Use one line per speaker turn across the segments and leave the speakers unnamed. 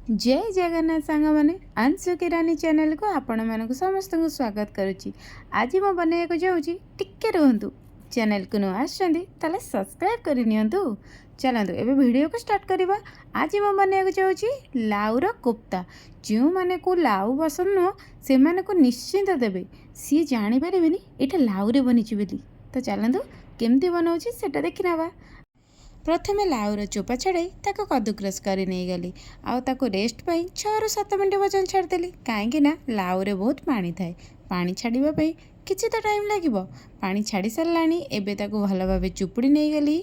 जय जगन्नाथ सांग मैंने अंशु किरानी चैनल को आपण मानक समस्त को स्वागत करुच्ची। आज मो बनवाक जाऊँगी टिके रुहतु चैनल को नुआ आसले सब्सक्राइब करनियंतु। चलतु एबे वीडियो को स्टार्ट करवा। आज मो बनवाक जाऊँगी लाउर कोफ्ता। जो मैंने को लाउ पसंद नुह से को निश्चिंत देवे सी जापर ये लाउरे बनी बोली। तो चलतु केमती बनाऊँगी से देखी नवा। प्रथमे लाउर चोपा छड़ाई ताको कद्दूक्रस कर नहीं गली आउ रेस्ट पाई 6 ରୁ 7 मिनट पर्यटन छाड़देली कहीं लाउरे बहुत पानी थाए। पानी छाड़ापी किसी तो टाइम लगे। पानी छाड़ी सारा एबे ताको भल भाव चुपुड़ी नहीं गली।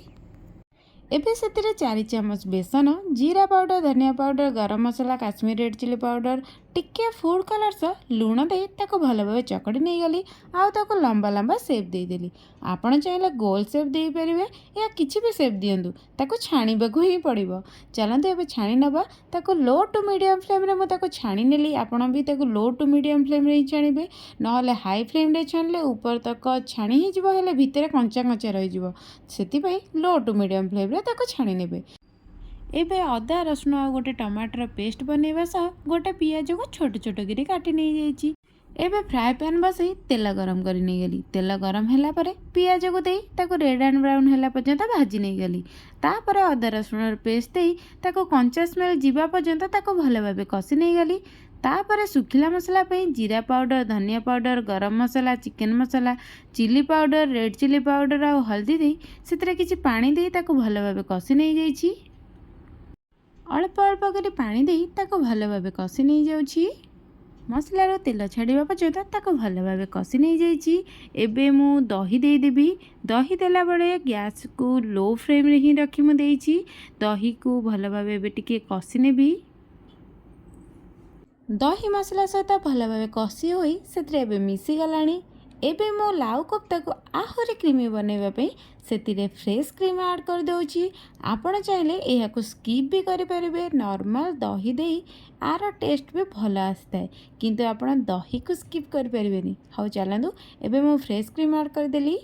एबे से 4 चामच बेसन जीरा पाउडर धनिया पाउडर गरम मसला काश्मीर रेड चिली पाउडर टिके फूड कलर लुण दे ताको भल भाव चकड़ी नहीं गली आउ लंबा लंबा सेप देदेली। आपण चाहिए गोल सेप दे पारे या किसी भी सेप दिंतु ताको छाणीबाकू ही पड़ो। चलते एबे छाणी नवा ताको लो टू मीडियम फ्लेम रे मुझे छाणी नेली। आपण भी ताको लो टू मीडियम फ्लेम रे ही छाणीबे नहले हाई फ्लेम रे छाणले ऊपर तक छाणी ही जिवो हेले भितर कंचा कंचा रही जिवो। सेति लो टू मीडियम फ्लेम रे ताको छाणी नेबे। एबे अदा रसुण आ गोटे टमाटर पेस्ट बनैबा सह गोटे पियाज को छोट छोट करी काटी नहीं जाइछि। एबे फ्राए पैन बसई तेल गरम कर नहीं गली। तेल गरम है पियाज को दे ताको रेड एंड ब्राउन है पर्यंत भाजी नहीं गली। तापर अदा रसुण पेस्ट दे ताको कंचा स्मेल जीवा पर्यंत ताको भल भाव कषि नहीं गली। तापर सुखिला मसला पे जीरा पाउडर धनिया पाउडर गरम masala chicken masala chilli powder red chilli powder आ हल्दी दे से किसी पानी दे ताको भल भाव कषि नहीं जाइछि। अल्प अल्प कर पानी दे ताको भल भाव कषि नहीं जाउछि। मसलार तेल छाड़ा पर्यंत ताको भल भाव कषि नहीं जाइछि। एबे मु दही दे देबी। दही देला बड़े गैस को लो फ्लेम रे ही रखी मु देइछि। दही को भल भाव एबे टिके कषि नेबी। दही मसला सहित भल भाव कषि होई सेतरे एबे मिसी गलानी। एबे मो लाउ कोफ्ता को आहुरी क्रीमी बनैबा से फ्रेश क्रीम ऐड कर दउछि। आपण चाहिले एहा को स्किप भी करि परिबे। नॉर्मल दही दे आर टेस्ट भी भल आसता है किंतु आपण दही को स्किप करि परिबेनी। हाउ चलंदु एबे मो फ्रेश क्रीम ऐड कर देली।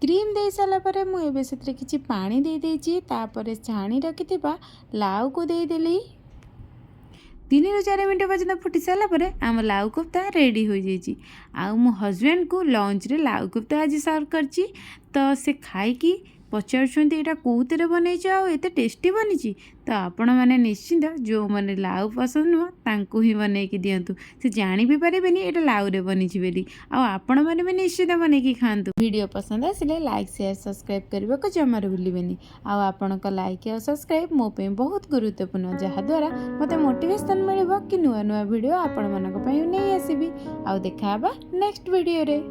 क्रीम दे सारा परे मु एबे सेतरे किछि पानी दे देछि। तापरे छाणी रखिथिबा लाउ को दे देली। 3 ରୁ 4 मिनट पर्यटन फुटी सारापर आम लाउ कोफ्ता रेडी हो जाइए। आउ मो हजबैंड को लंच रे लाउ कोफ्ता आज सर्व करची। तो से खाई पचार यहाँ कौन बनई एत टेस्टी बनी। तो आपण मैंने निश्चिंत जो मैंने लाउ पसंद नुह तांकु ही बनई दिंतु से जानी भी पारे ये लाउरे बनी बोली। आपण मैंने भी निश्चित बनई खातु। वीडियो पसंद आसिले लाइक शेयर सब्सक्राइब करने को जमार भूलें। आपण लाइक और सब्सक्राइब मोप बहुत गुरुत्वपूर्ण जहाद्वारा मत मोटिवेशन मिल कि नुआ नुआ वीडियो आपण मानी नहीं आसबि। देखा नेक्स्ट वीडियो रे।